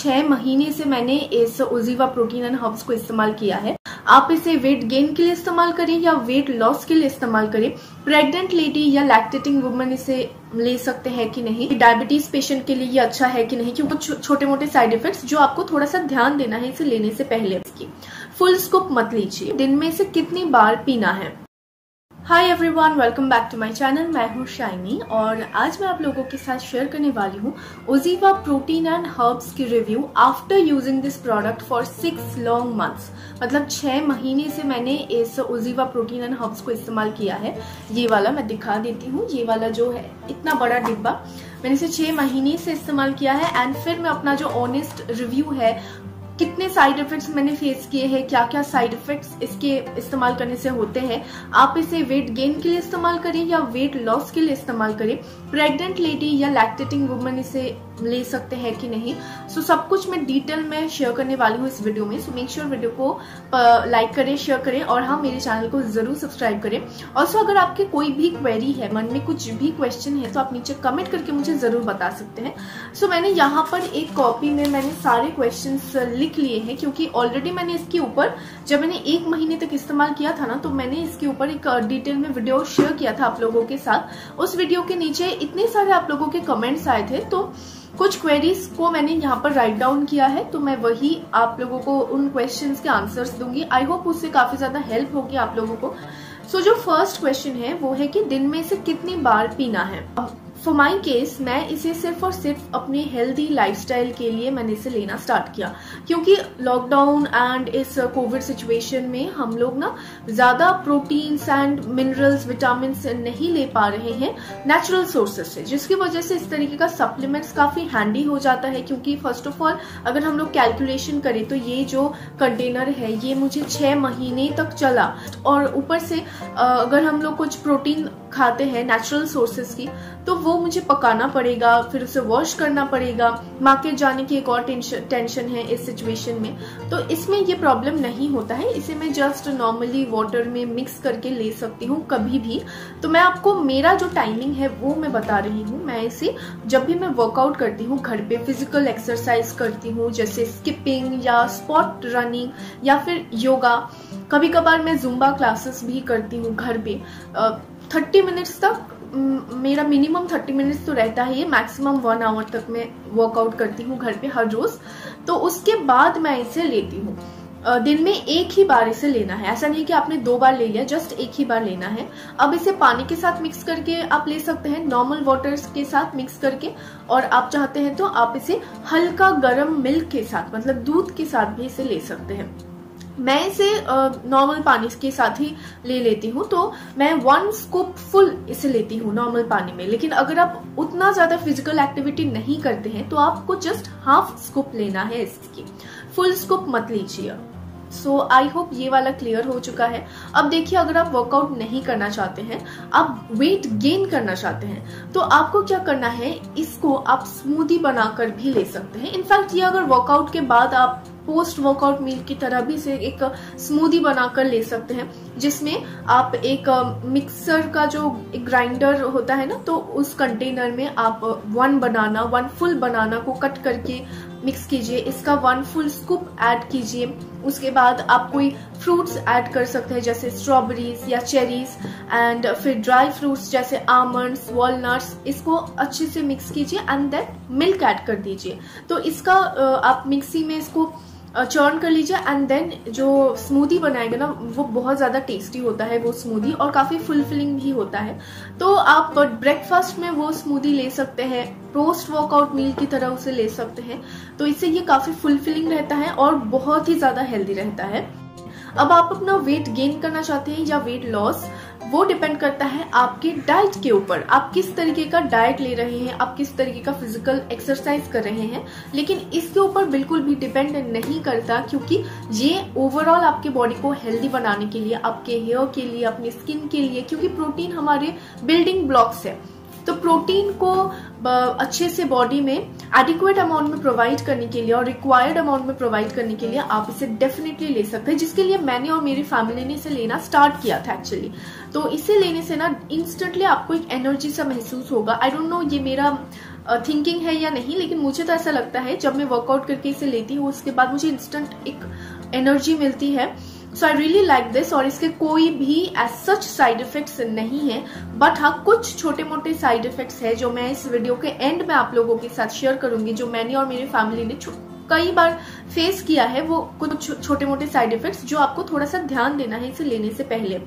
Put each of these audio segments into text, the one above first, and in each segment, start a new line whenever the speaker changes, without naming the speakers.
6 महीने से मैंने इस ओजीवा प्रोटीन एंड हर्ब्स को इस्तेमाल किया है। आप इसे वेट गेन के लिए इस्तेमाल करें या वेट लॉस के लिए इस्तेमाल करें, प्रेग्नेंट लेडी या लैक्टेटिंग वुमन इसे ले सकते हैं कि नहीं, डायबिटीज पेशेंट के लिए ये अच्छा है कि नहीं, क्योंकि छोटे मोटे साइड इफेक्ट्स जो आपको थोड़ा सा ध्यान देना है इसे लेने से पहले। इसकी फुल स्कूप मत लीजिए। दिन में इसे कितनी बार पीना है। Hi everyone, welcome back to my channel. मैं हूँ शाइनी और आज मैं आप लोगों के साथ शेयर करने वाली हूँ ओजीवा प्रोटीन एंड हर्ब्स की review after using this product for 6 long months. मतलब 6 महीने से मैंने इस ओजीवा प्रोटीन एंड हर्ब्स को इस्तेमाल किया है। ये वाला मैं दिखा देती हूँ, ये वाला जो है इतना बड़ा डिब्बा, मैंने इसे 6 महीने से इस्तेमाल किया है। एंड फिर मैं अपना जो ऑनेस्ट रिव्यू है, कितने साइड इफेक्ट्स मैंने फेस किए हैं, क्या क्या साइड इफेक्ट्स इसके इस्तेमाल करने से होते हैं, आप इसे वेट गेन के लिए इस्तेमाल करें या वेट लॉस के लिए इस्तेमाल करें, प्रेग्नेंट लेडी या लैक्टेटिंग वुमन इसे ले सकते हैं कि नहीं। सो सब कुछ मैं डिटेल में शेयर करने वाली हूँ इस वीडियो में। सो मेक श्योर वीडियो को लाइक करें, शेयर करें और हाँ, मेरे चैनल को जरूर सब्सक्राइब करें। ऑल्सो अगर आपके कोई भी क्वेरी है, मन में कुछ भी क्वेश्चन है, तो आप नीचे कमेंट करके मुझे जरूर बता सकते हैं। सो मैंने यहाँ पर एक कॉपी में मैंने सारे क्वेश्चन लिख लिए हैं, क्योंकि ऑलरेडी मैंने इसके ऊपर जब मैंने 1 महीने तक इस्तेमाल किया था ना, तो मैंने इसके ऊपर एक डिटेल में वीडियो शेयर किया था आप लोगों के साथ। उस वीडियो के नीचे इतने सारे आप लोगों के कमेंट्स आए थे, तो कुछ क्वेरीज को मैंने यहाँ पर राइट डाउन किया है, तो मैं वही आप लोगों को उन क्वेश्चंस के आंसर्स दूंगी। आई होप उससे काफी ज्यादा हेल्प होगी आप लोगों को। सो जो फर्स्ट क्वेश्चन है वो है कि दिन में से कितनी बार पीना है। फॉर माई केस, मैं इसे सिर्फ और सिर्फ अपने हेल्दी लाइफस्टाइल के लिए मैंने इसे लेना स्टार्ट किया, क्योंकि लॉकडाउन एंड इस कोविड सिचुएशन में हम लोग ना ज्यादा प्रोटीन्स एंड मिनरल्स, विटामिन नहीं ले पा रहे हैं नेचुरल सोर्सेज से, जिसकी वजह से इस तरीके का सप्लीमेंट्स काफी हैंडी हो जाता है। क्योंकि फर्स्ट ऑफ ऑल अगर हम लोग कैलकुलेशन करें तो ये जो कंटेनर है ये मुझे 6 महीने तक चला, और ऊपर से अगर हम लोग कुछ प्रोटीन खाते हैं नेचुरल सोर्सेज की, तो वो मुझे पकाना पड़ेगा, फिर उसे वॉश करना पड़ेगा, मार्केट जाने की एक और टेंशन है इस सिचुएशन में। तो इसमें ये प्रॉब्लम नहीं होता है, इसे मैं जस्ट नॉर्मली वाटर में मिक्स करके ले सकती हूँ कभी भी। तो मैं आपको मेरा जो टाइमिंग है वो मैं बता रही हूँ। मैं इसे जब भी मैं वर्कआउट करती हूँ, घर पे फिजिकल एक्सरसाइज करती हूँ, जैसे स्किपिंग या स्पॉट रनिंग या फिर योगा, कभी कभार मैं जुम्बा क्लासेस भी करती हूँ घर पे। 30 मिनट्स तक मेरा मिनिमम 30 मिनट्स तो रहता है, ये मैक्सिमम 1 आवर तक मैं वर्कआउट करती हूँ घर पे हर रोज। तो उसके बाद मैं इसे लेती हूँ। दिन में एक ही बार इसे लेना है, ऐसा नहीं कि आपने 2 बार ले लिया, जस्ट एक ही बार लेना है। अब इसे पानी के साथ मिक्स करके आप ले सकते हैं, नॉर्मल वाटर्स के साथ मिक्स करके, और आप चाहते हैं तो आप इसे हल्का गर्म मिल्क के साथ, मतलब दूध के साथ भी इसे ले सकते हैं। मैं इसे नॉर्मल पानी के साथ ही ले लेती हूँ, तो मैं 1 स्कूप फुल इसे लेती हूँ नॉर्मल पानी में। लेकिन अगर आप उतना ज्यादा फिजिकल एक्टिविटी नहीं करते हैं तो आपको जस्ट हाफ स्कूप लेना है इसकी, फुल स्कूप मत लीजिए। सो आई होप ये वाला क्लियर हो चुका है। अब देखिए, अगर आप वर्कआउट नहीं करना चाहते हैं, आप वेट गेन करना चाहते हैं, तो आपको क्या करना है, इसको आप स्मूदी बनाकर भी ले सकते हैं। इनफैक्ट ये अगर वर्कआउट के बाद आप पोस्ट वर्कआउट मील की तरह भी इसे एक स्मूदी बनाकर ले सकते हैं, जिसमें आप एक मिक्सर का जो एक ग्राइंडर होता है ना, तो उस कंटेनर में आप 1 फुल बनाना को कट करके मिक्स कीजिए, इसका 1 फुल स्कूप ऐड कीजिए। उसके बाद आप कोई फ्रूट्स ऐड कर सकते हैं, जैसे स्ट्रॉबेरीज या चेरीज, एंड फिर ड्राई फ्रूट्स जैसे आमंड्स, वॉलनट्स, इसको अच्छे से मिक्स कीजिए एंड देन मिल्क ऐड कर दीजिए। तो इसका आप मिक्सी में इसको चर्न कर लीजिए एंड देन जो स्मूदी बनाएंगे ना, वो बहुत ज्यादा टेस्टी होता है वो स्मूदी, और काफी फुलफिलिंग भी होता है। तो आप ब्रेकफास्ट में वो स्मूदी ले सकते हैं, पोस्ट वर्कआउट मील की तरह उसे ले सकते हैं। तो इससे ये काफी फुलफिलिंग रहता है और बहुत ही ज्यादा हेल्दी रहता है। अब आप अपना वेट गेन करना चाहते हैं या वेट लॉस, वो डिपेंड करता है आपके डाइट के ऊपर। आप किस तरीके का डाइट ले रहे हैं, आप किस तरीके का फिजिकल एक्सरसाइज कर रहे हैं। लेकिन इसके ऊपर बिल्कुल भी डिपेंड नहीं करता, क्योंकि ये ओवरऑल आपके बॉडी को हेल्दी बनाने के लिए, आपके हेयर के लिए, अपनी स्किन के लिए, क्योंकि प्रोटीन हमारे बिल्डिंग ब्लॉक्स है। तो प्रोटीन को अच्छे से बॉडी में एडिक्वेट अमाउंट में प्रोवाइड करने के लिए और रिक्वायर्ड अमाउंट में प्रोवाइड करने के लिए आप इसे डेफिनेटली ले सकते हैं, जिसके लिए मैंने और मेरी फैमिली ने इसे लेना स्टार्ट किया था एक्चुअली। तो इसे लेने से ना इंस्टेंटली आपको एक एनर्जी सा महसूस होगा। आई डोंट नो, ये मेरा थिंकिंग है या नहीं, लेकिन मुझे तो ऐसा लगता है जब मैं वर्कआउट करके इसे लेती हूँ उसके बाद मुझे इंस्टेंट एक एनर्जी मिलती है। सो आई रियली लाइक दिस। और इसके कोई भी एज सच साइड इफेक्ट्स नहीं है, बट हाँ कुछ छोटे मोटे साइड इफेक्ट्स है जो मैं इस वीडियो के एंड में आप लोगों के साथ शेयर करूंगी, जो मैंने और मेरी फैमिली ने कई बार फेस किया है। वो कुछ छोटे मोटे साइड इफेक्ट्स जो आपको थोड़ा सा ध्यान देना है इसे लेने से पहले,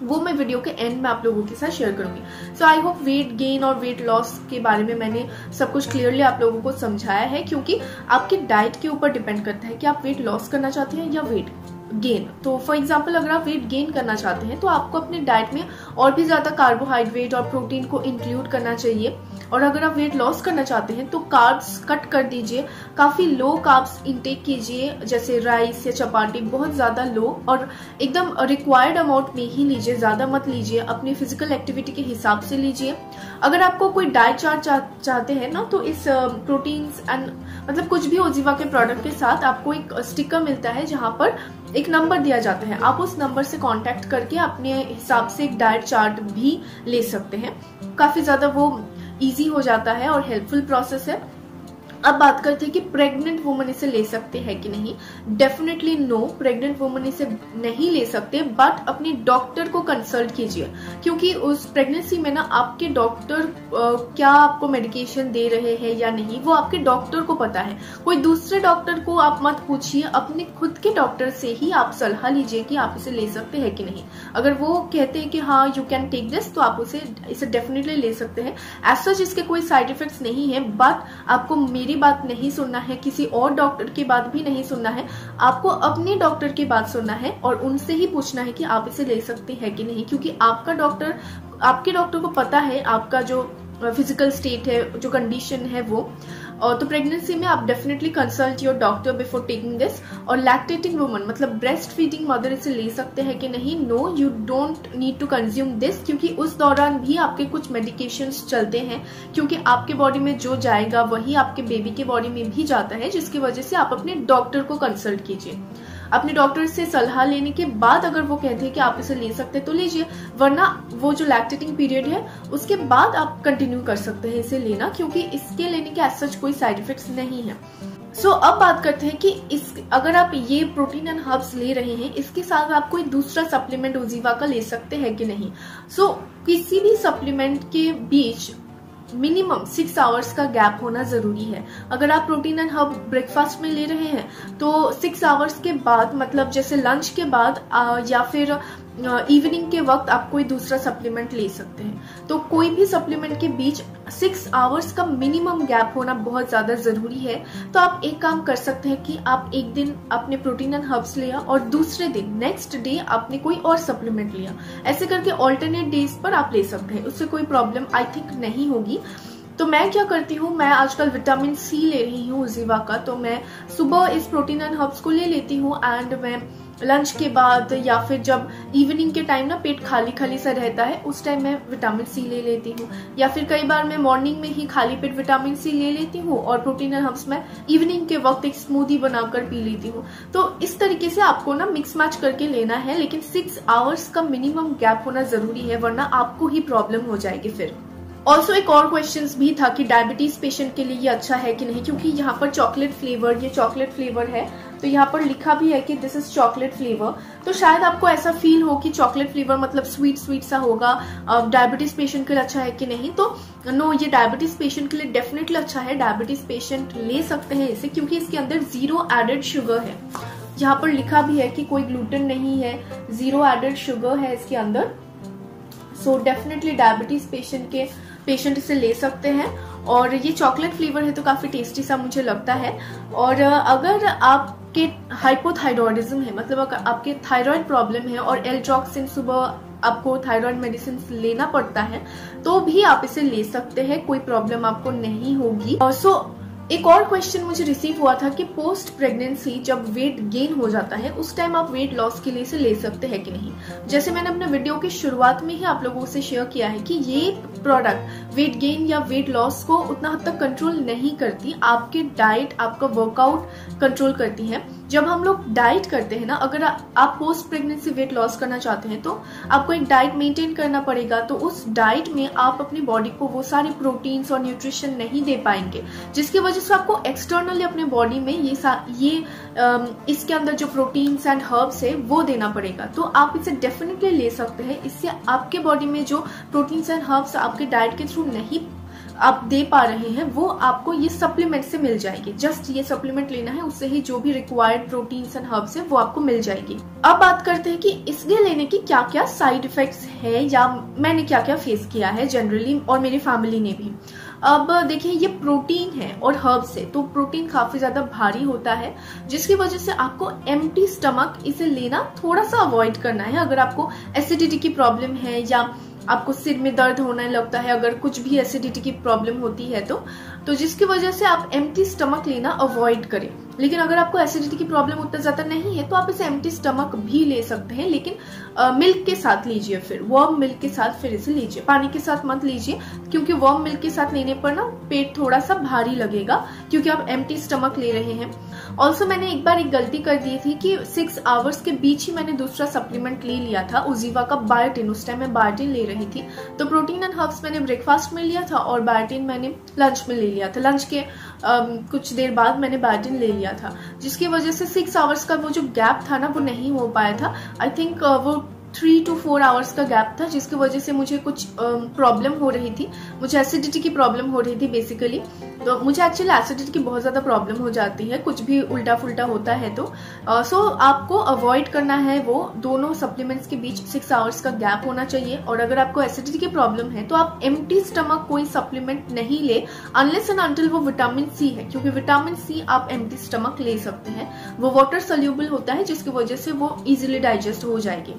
वो मैं वीडियो के एंड में आप लोगों के साथ शेयर करूंगी। सो आई होप वेट गेन और वेट लॉस के बारे में मैंने सब कुछ क्लियरली आप लोगों को समझाया है, क्योंकि आपकी डाइट के ऊपर डिपेंड करता है कि आप वेट लॉस करना चाहते हैं या वेट गेन। तो फॉर एग्जाम्पल अगर आप वेट गेन करना चाहते हैं तो आपको अपने डाइट में और भी ज्यादा कार्बोहाइड्रेट और प्रोटीन को इंक्लूड करना चाहिए। और अगर आप वेट लॉस करना चाहते हैं तो कार्ब्स कट कर दीजिए, काफी लो कार्ब्स इंटेक कीजिए, जैसे राइस या चपाती बहुत ज्यादा लो, और एकदम रिक्वायर्ड अमाउंट में ही लीजिए, ज्यादा मत लीजिए, अपनी फिजिकल एक्टिविटी के हिसाब से लीजिए। अगर आपको कोई डाइट चार्ट चाहते हैं ना, तो इस प्रोटीन्स एंड मतलब कुछ भी ओजीवा के प्रोडक्ट के साथ आपको एक स्टिकर मिलता है जहां पर एक नंबर दिया जाता है। आप उस नंबर से कांटेक्ट करके अपने हिसाब से एक डाइट चार्ट भी ले सकते हैं। काफी ज्यादा वो इजी हो जाता है और हेल्पफुल प्रोसेस है। अब बात करते हैं कि प्रेग्नेंट वुमन इसे ले सकते हैं कि नहीं। डेफिनेटली नो, प्रेग्नेंट वुमन इसे नहीं ले सकते, बट अपने डॉक्टर को कंसल्ट कीजिए, क्योंकि उस प्रेगनेंसी में ना आपके डॉक्टर क्या आपको मेडिकेशन दे रहे हैं या नहीं वो आपके डॉक्टर को पता है। कोई दूसरे डॉक्टर को आप मत पूछिए, अपने खुद के डॉक्टर से ही आप सलाह लीजिए कि आप इसे ले सकते हैं कि नहीं। अगर वो कहते हैं कि हाँ यू कैन टेक दिस, तो आप इसे डेफिनेटली ले सकते हैं। एज सच इसके कोई साइड इफेक्ट्स नहीं है, बट आपको मेरी बात नहीं सुनना है, किसी और डॉक्टर की बात भी नहीं सुनना है, आपको अपने डॉक्टर की बात सुनना है और उनसे ही पूछना है कि आप इसे ले सकते हैं कि नहीं, क्योंकि आपके डॉक्टर को पता है आपका जो फिजिकल स्टेट है, जो कंडीशन है वो। और तो प्रेगनेंसी में आप definitely consult your doctor before taking this. और लैक्टेटिंग वुमन मतलब ब्रेस्ट फीडिंग मदर इसे ले सकते हैं कि नहीं। No, you don't need to consume this, क्योंकि उस दौरान भी आपके कुछ मेडिकेशंस चलते हैं, क्योंकि आपके बॉडी में जो जाएगा वही आपके बेबी के बॉडी में भी जाता है, जिसकी वजह से आप अपने डॉक्टर को कंसल्ट कीजिए। अपने डॉक्टर से सलाह लेने के बाद अगर वो कहते हैं कि आप इसे ले सकते हैं तो लीजिए, वरना वो जो लैक्टेटिंग पीरियड है उसके बाद आप कंटिन्यू कर सकते हैं इसे लेना, क्योंकि इसके लेने के एज सच कोई साइड इफेक्ट्स नहीं है। सो अब बात करते हैं कि अगर आप ये प्रोटीन एंड हर्ब्स ले रहे हैं, इसके साथ आप कोई दूसरा सप्लीमेंट ओजीवा का ले सकते हैं कि नहीं। सो किसी भी सप्लीमेंट के बीच मिनिमम 6 आवर्स का गैप होना जरूरी है। अगर आप प्रोटीन एंड हर्ब ब्रेकफास्ट में ले रहे हैं तो 6 आवर्स के बाद, मतलब जैसे लंच के बाद या फिर इवनिंग के वक्त आप कोई दूसरा सप्लीमेंट ले सकते हैं। तो कोई भी सप्लीमेंट के बीच 6 आवर्स का मिनिमम गैप होना बहुत ज्यादा जरूरी है। तो आप एक काम कर सकते हैं कि आप एक दिन आपने प्रोटीन एंड हर्ब्स लिया और दूसरे दिन नेक्स्ट डे आपने कोई और सप्लीमेंट लिया। ऐसे करके ऑल्टरनेट डेज पर आप ले सकते हैं, उससे कोई प्रॉब्लम आई थिंक नहीं होगी। तो मैं क्या करती हूँ, मैं आजकल विटामिन सी ले रही हूँ ओजीवा का, तो मैं सुबह इस प्रोटीन एंड हर्ब्स को ले लेती हूँ एंड मैं लंच के बाद या फिर जब इवनिंग के टाइम ना पेट खाली खाली सा रहता है उस टाइम मैं विटामिन सी ले लेती हूँ, या फिर कई बार मैं मॉर्निंग में ही खाली पेट विटामिन सी ले लेती हूँ और प्रोटीन एंड हर्ब्स मैं इवनिंग के वक्त एक स्मूदी बनाकर पी लेती हूँ। तो इस तरीके से आपको ना मिक्स मैच करके लेना है, लेकिन 6 आवर्स का मिनिमम गैप होना जरूरी है, वरना आपको ही प्रॉब्लम हो जाएगी फिर। ऑल्सो एक और क्वेश्चन भी था कि डायबिटीज पेशेंट के लिए ये अच्छा है कि नहीं, क्योंकि यहाँ पर चॉकलेट फ्लेवर, ये चॉकलेट फ्लेवर है तो यहाँ पर लिखा भी है कि दिस इज चॉकलेट फ्लेवर। तो शायद आपको ऐसा फील हो कि चॉकलेट फ्लेवर मतलब स्वीट स्वीट सा होगा, डायबिटीज पेशेंट के लिए अच्छा है कि नहीं। तो नो, ये डायबिटीज पेशेंट के लिए डेफिनेटली अच्छा है, डायबिटीज पेशेंट ले सकते हैं इसे, क्योंकि इसके अंदर 0 एडेड शुगर है। यहाँ पर लिखा भी है कि कोई ग्लूटेन नहीं है, 0 एडेड शुगर है इसके अंदर। सो डेफिनेटली डायबिटीज पेशेंट इसे ले सकते हैं। और ये चॉकलेट फ्लेवर है तो काफी टेस्टी सा मुझे लगता है। और अगर आपके हाइपोथायरॉयडिज्म है, मतलब अगर आपके थायराइड प्रॉब्लम है और एल्ट्रॉक्सिन सुबह आपको थायराइड मेडिसिन लेना पड़ता है तो भी आप इसे ले सकते हैं, कोई प्रॉब्लम आपको नहीं होगी। सो एक और क्वेश्चन मुझे रिसीव हुआ था कि पोस्ट प्रेगनेंसी जब वेट गेन हो जाता है उस टाइम आप वेट लॉस के लिए इसे ले सकते हैं कि नहीं। जैसे मैंने अपने वीडियो की शुरुआत में ही आप लोगों से शेयर किया है कि ये प्रोडक्ट वेट गेन या वेट लॉस को उतना हद तक कंट्रोल नहीं करती, आपके डाइट, आपका वर्कआउट कंट्रोल करती है। जब हम लोग डाइट करते हैं ना, अगर आप पोस्ट प्रेगनेंसी वेट लॉस करना चाहते हैं तो आपको एक डाइट मेंटेन करना पड़ेगा। तो उस डाइट में आप अपनी बॉडी को वो सारे प्रोटीन्स और न्यूट्रिशन नहीं दे पाएंगे, जिसकी वजह से आपको एक्सटर्नली अपने बॉडी में इसके अंदर जो प्रोटीन्स एंड हर्ब्स है वो देना पड़ेगा। तो आप इसे डेफिनेटली ले सकते हैं। इससे आपके बॉडी में जो प्रोटीन्स एंड हर्ब्स आपके डाइट के थ्रू नहीं आप दे पा रहे हैं वो आपको ये सप्लीमेंट से मिल जाएगी। जस्ट ये सप्लीमेंट लेना है, उससे ही जो भी रिक्वायर्ड प्रोटीन्स एंड हर्ब्स है वो आपको मिल जाएगी। अब बात करते हैं कि इसके लेने की क्या क्या साइड इफेक्ट्स है या मैंने क्या क्या फेस किया है जनरली और मेरी फैमिली ने भी। अब देखिए, ये प्रोटीन है और हर्ब्स है, तो प्रोटीन काफी ज्यादा भारी होता है, जिसकी वजह से आपको एम्प्टी स्टमक इसे लेना थोड़ा सा अवॉइड करना है। अगर आपको एसिडिटी की प्रॉब्लम है या आपको सिर में दर्द होने लगता है, अगर कुछ भी एसिडिटी की प्रॉब्लम होती है तो जिसकी वजह से आप एम्प्टी स्टमक लेना अवॉइड करें। लेकिन अगर आपको एसिडिटी की प्रॉब्लम उतना ज्यादा नहीं है तो आप इसे एम्प्टी स्टमक भी ले सकते हैं, लेकिन मिल्क के साथ लीजिए, फिर वार्म मिल्क के साथ फिर इसे लीजिए, पानी के साथ मत लीजिए, क्योंकि वार्म मिल्क के साथ लेने पर ना पेट थोड़ा सा भारी लगेगा क्योंकि आप एम्प्टी स्टमक ले रहे हैं। ऑल्सो मैंने एक बार एक गलती कर दी थी कि 6 आवर्स के बीच ही मैंने दूसरा सप्लीमेंट ले लिया था, उजीवा का बायोटिन। उस टाइम मैं बायोटिन ले रही थी, तो प्रोटीन एंड हर्ब्स मैंने ब्रेकफास्ट में लिया था और बायोटिन मैंने लंच में ले लिया था। लंच के कुछ देर बाद मैंने बायोटिन ले लिया था, जिसकी वजह से 6 आवर्स का वो जो गैप था ना वो नहीं हो पाया था। आई थिंक वो 3 to 4 आवर्स का गैप था, जिसकी वजह से मुझे कुछ प्रॉब्लम हो रही थी, मुझे एसिडिटी की प्रॉब्लम हो रही थी बेसिकली। तो मुझे एक्चुअली एसिडिटी की बहुत ज्यादा प्रॉब्लम हो जाती है, कुछ भी उल्टा फुल्टा होता है तो सो आपको अवॉइड करना है वो दोनों सप्लीमेंट्स के बीच 6 आवर्स का गैप होना चाहिए। और अगर आपको एसिडिटी की प्रॉब्लम है तो आप एम्प्टी स्टमक कोई सप्लीमेंट नहीं ले अनलेस एंड अनटिल वो विटामिन सी है, क्योंकि विटामिन सी आप एम्प्टी स्टमक ले सकते हैं, वो वाटर सोल्यूबल होता है, जिसकी वजह से वो इजिली डाइजेस्ट हो जाएगी।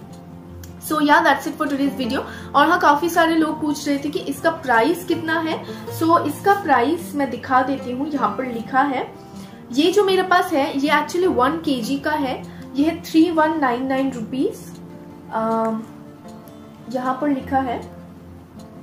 सो या that's it for today's video. और हाँ, काफी सारे लोग पूछ रहे थे कि इसका प्राइस कितना है। सो इसका प्राइस मैं दिखा देती हूँ, यहाँ पर लिखा है। ये जो मेरे पास है ये एक्चुअली 1 kg का है, ये है 3199 रुपीज, यहाँ पर लिखा है।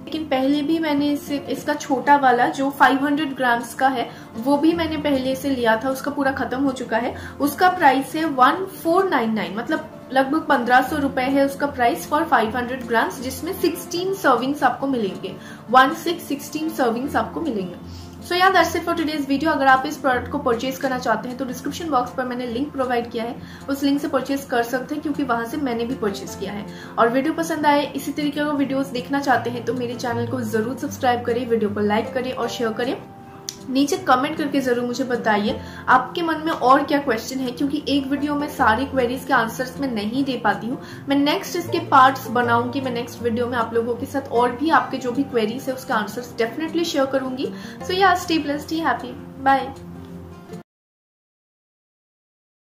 लेकिन पहले भी मैंने इसका छोटा वाला जो 500 ग्राम्स का है वो भी मैंने पहले से लिया था, उसका पूरा खत्म हो चुका है। उसका प्राइस है 1499, मतलब लगभग 1500 रुपए है उसका प्राइस फॉर 500 ग्राम्स, जिसमें 16 सर्विंग्स आपको मिलेंगे, 16 सर्विंग्स आपको मिलेंगे। सो या that's it for today's video. अगर आप इस प्रोडक्ट को परचेज करना चाहते हैं तो डिस्क्रिप्शन बॉक्स पर मैंने लिंक प्रोवाइड किया है, उस लिंक से परचेज कर सकते हैं, क्योंकि वहां से मैंने भी परचेज किया है। और वीडियो पसंद आए, इसी तरीके का वीडियोस देखना चाहते हैं तो मेरे चैनल को जरूर सब्सक्राइब करें, वीडियो को लाइक करें और शेयर करें। नीचे कमेंट करके जरूर मुझे बताइए आपके मन में और क्या क्वेश्चन है, क्योंकि एक वीडियो में सारी क्वेरीज के आंसर्स मैं नहीं दे पाती हूँ। मैं नेक्स्ट इसके पार्ट्स बनाऊंगी, मैं नेक्स्ट वीडियो में आप लोगों के साथ और भी आपके जो भी क्वेरीज है उसके आंसर्स डेफिनेटली शेयर करूंगी। So yeah stay blessed, stay happy, bye.